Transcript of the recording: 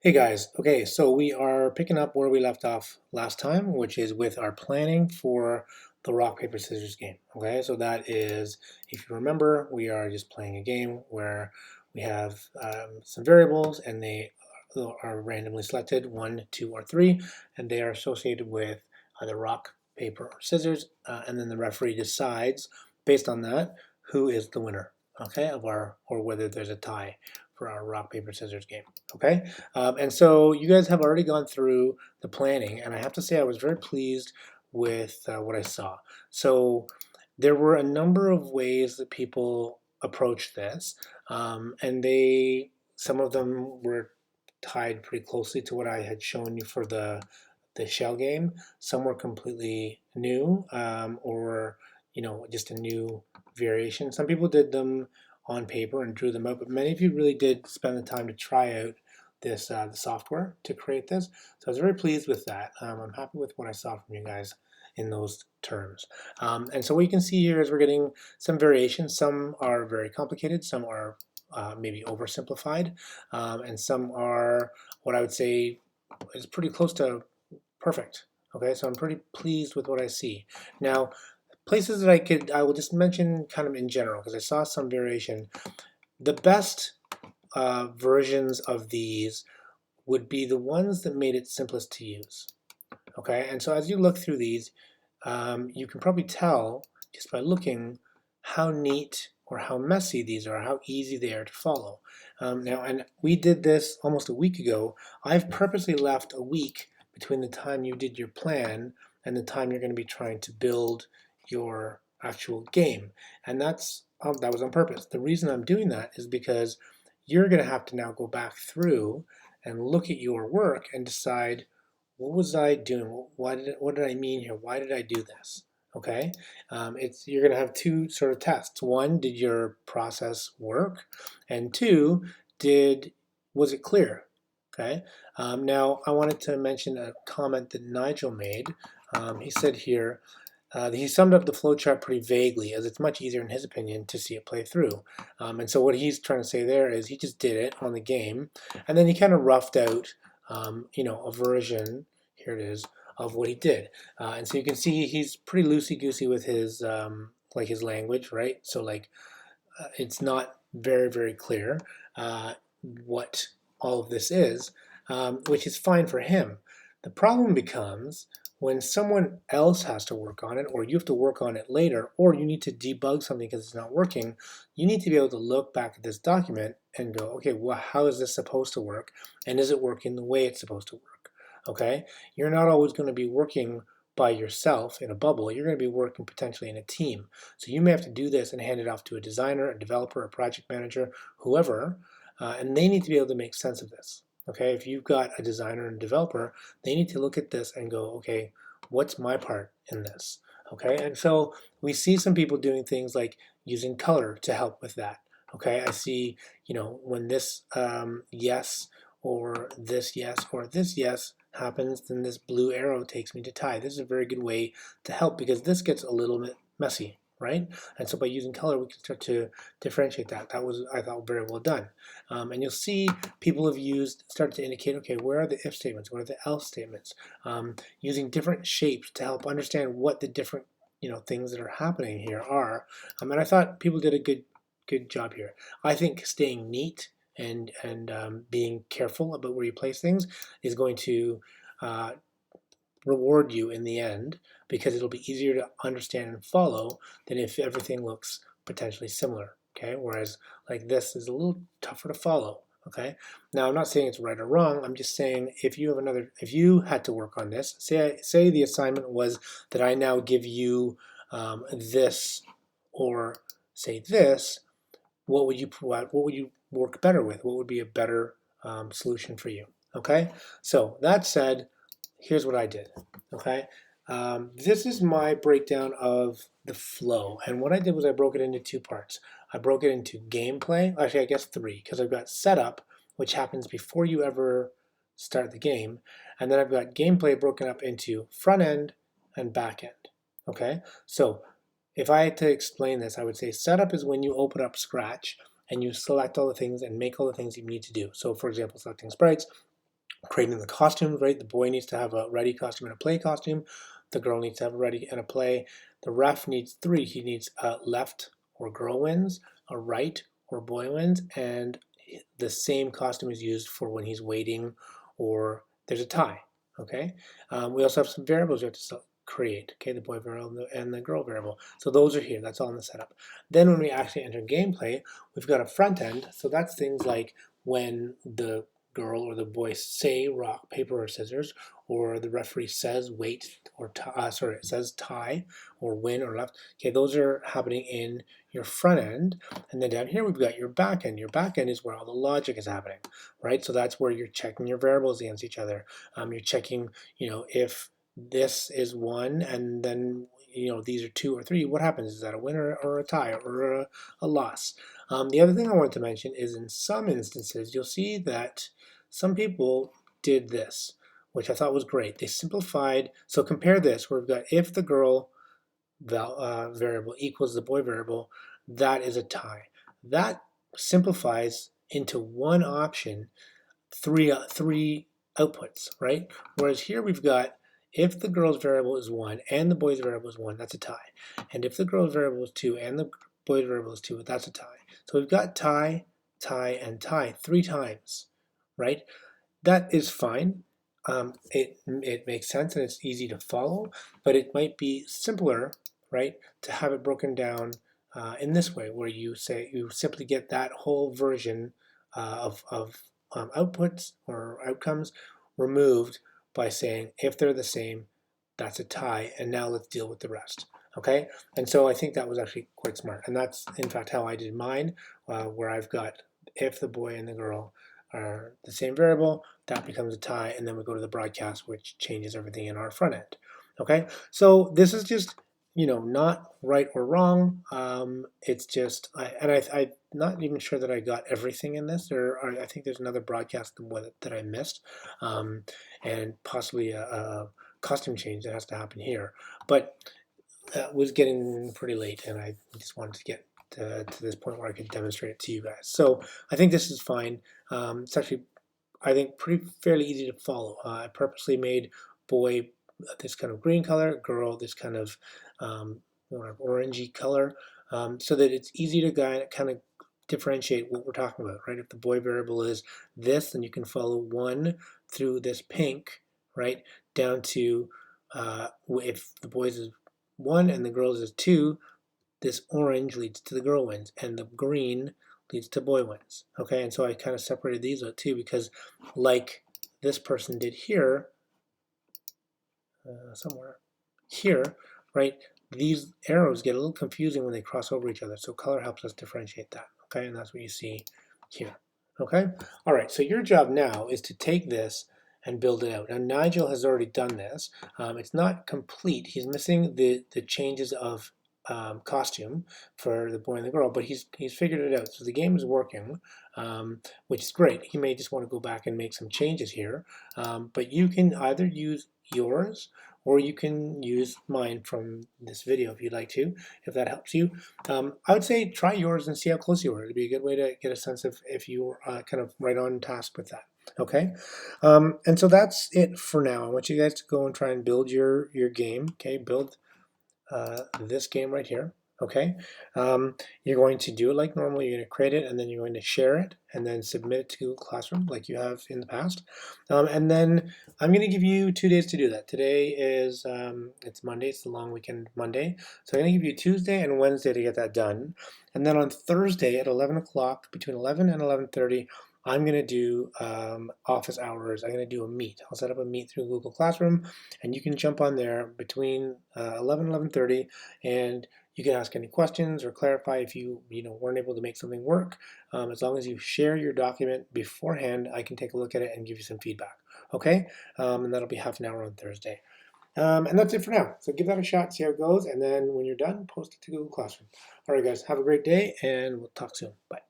Hey guys, okay, so we are picking up where we left off last time, which is with our planning for the rock, paper, scissors game. Okay, so that is, if you remember, we are just playing a game where we have some variables and they are randomly selected, one, two, or three, and they are associated with either rock, paper, or scissors, and then the referee decides based on that who is the winner, okay, of our, or whether there's a tie for our rock, paper, scissors game, okay? And so you guys have already gone through the planning, and I have to say I was very pleased with what I saw. So there were a number of ways that people approached this, and some of them were tied pretty closely to what I had shown you for the shell game. Some were completely new, or just a new variation. Some people did them on paper and drew them out, but many of you really did spend the time to try out this the software to create this. So I was very pleased with that. I'm happy with what I saw from you guys in those terms. And so what you can see here is we're getting some variations. Some are very complicated, some are maybe oversimplified, and some are what I would say is pretty close to perfect. Okay, so I'm pretty pleased with what I see. Now, places that I will just mention kind of in general because I saw some variation. The best versions of these would be the ones that made it simplest to use. Okay, and so as you look through these, you can probably tell just by looking how neat or how messy these are, how easy they are to follow. Now, and we did this almost a week ago. I've purposely left a week between the time you did your plan and the time you're going to be trying to build your actual game, and that was on purpose. The reason I'm doing that is because you're going to have to now go back through and look at your work and decide what was I doing? What did I mean here? Why did I do this? Okay, you're going to have two sort of tests. One, did your process work? And two, did was it clear? Okay. Now I wanted to mention a comment that Nigel made. He said here. He summed up the flowchart pretty vaguely, as it's much easier, in his opinion, to see it play through. And so what he's trying to say there is he just did it on the game, and then he kind of roughed out, a version. Here it is of what he did, and so you can see he's pretty loosey goosey with his like his language, right? So like it's not very clear what all of this is, which is fine for him. The problem becomes when someone else has to work on it, or you have to work on it later, or you need to debug something because it's not working. You need to be able to look back at this document and go, okay, well, how is this supposed to work? And is it working the way it's supposed to work? Okay, you're not always going to be working by yourself in a bubble. You're going to be working potentially in a team. So you may have to do this and hand it off to a designer, a developer, a project manager, whoever, and they need to be able to make sense of this. Okay, if you've got a designer and developer, they need to look at this and go, okay, what's my part in this? Okay, and so we see some people doing things like using color to help with that. Okay, I see, when this yes or this yes or this yes happens, then this blue arrow takes me to tie. This is a very good way to help because this gets a little bit messy, right? And so by using color, we can start to differentiate that. That was, I thought, very well done. And you'll see people have started to indicate, okay, where are the if statements? What are the else statements? Using different shapes to help understand what the different things that are happening here are. And I thought people did a good job here. I think staying neat and being careful about where you place things is going to uh, reward you in the end because it'll be easier to understand and follow than if everything looks potentially similar. Okay, whereas like this is a little tougher to follow. Okay, now I'm not saying it's right or wrong. I'm just saying if you had to work on this, say the assignment was that I now give you this or say this, what would you provide? What would you work better with? What would be a better solution for you? Okay, so that said, here's what I did. Okay, this is my breakdown of the flow, and what I did was I broke it into two parts. I broke it into gameplay, actually I guess three, because I've got setup, which happens before you ever start the game, and then I've got gameplay broken up into front end and back end. Okay, so if I had to explain this, I would say setup is when you open up Scratch and you select all the things and make all the things you need to do. So for example, selecting sprites, creating the costumes, right? The boy needs to have a ready costume and a play costume. The girl needs to have a ready and a play. The ref needs three. He needs a left or girl wins, a right or boy wins, and the same costume is used for when he's waiting or there's a tie. Okay. We also have some variables we have to create. Okay, the boy variable and the girl variable. So those are here. That's all in the setup. Then when we actually enter gameplay, we've got a front end. So that's things like when the girl or the boy say rock, paper, or scissors, or the referee says wait or it says tie or win or left. Okay, those are happening in your front end. And then down here we've got your back end. Your back end is where all the logic is happening, right? So that's where you're checking your variables against each other. You're checking, if this is one and then these are two or three, what happens? Is that a winner or a tie or a loss? The other thing I wanted to mention is in some instances you'll see that some people did this, which I thought was great. They simplified. So compare this, where we've got if the girl variable equals the boy variable, that is a tie. That simplifies into one option three outputs, right? Whereas here we've got if the girl's variable is 1 and the boy's variable is 1, that's a tie. And if the girl's variable is 2 and the boy's variable is 2, that's a tie. So we've got tie, tie, and tie 3 times, right? That is fine. It makes sense and it's easy to follow, but it might be simpler, right, to have it broken down in this way, where you simply get that whole version of outputs or outcomes removed by saying if they're the same, that's a tie, and now let's deal with the rest. Okay, and so I think that was actually quite smart, and that's in fact how I did mine, where I've got if the boy and the girl are the same variable, that becomes a tie, and then we go to the broadcast, which changes everything in our front end. Okay, so this is just not right or wrong. It's just, I'm not even sure that I got everything in this. I think there's another broadcast that I missed, and possibly a costume change that has to happen here. But it was getting pretty late, and I just wanted to get to this point where I could demonstrate it to you guys. So I think this is fine. It's actually, I think, fairly easy to follow. I purposely made boy this kind of green color, girl this kind of orangey color, so that it's easy to kind of differentiate what we're talking about, right? If the boy variable is this, then you can follow 1 through this pink, right, down to if the boys is 1 and the girls is 2, this orange leads to the girl wins, and the green leads to boy wins. Okay, and so I kind of separated these out too, because like this person did here, somewhere here, right, these arrows get a little confusing when they cross over each other, so color helps us differentiate that. Okay, and that's what you see here. Okay, all right, so your job now is to take this and build it out. Now Nigel has already done this. It's not complete. He's missing the changes of costume for the boy and the girl, but he's figured it out. So the game is working, which is great. He may just want to go back and make some changes here, but you can either use yours or you can use mine from this video if you'd like to, if that helps you. I would say try yours and see how close you are. It'd be a good way to get a sense of if you're kind of right on task with that. Okay, and so that's it for now. I want you guys to go and try and build your game. Okay, build this game right here. Okay, you're going to do it like normal. You're going to create it, and then you're going to share it, and then submit it to Google Classroom like you have in the past. And then I'm going to give you 2 days to do that. Today is it's Monday. It's the long weekend Monday, so I'm going to give you Tuesday and Wednesday to get that done. And then on Thursday at 11 o'clock, between 11 and 11:30. I'm going to do office hours. I'm going to do a meet. I'll set up a meet through Google Classroom, and you can jump on there between 11 and 11:30, and you can ask any questions or clarify if you weren't able to make something work. As long as you share your document beforehand, I can take a look at it and give you some feedback. Okay, and that'll be half an hour on Thursday. And that's it for now. So give that a shot, see how it goes, and then when you're done, post it to Google Classroom. All right, guys, have a great day, and we'll talk soon. Bye.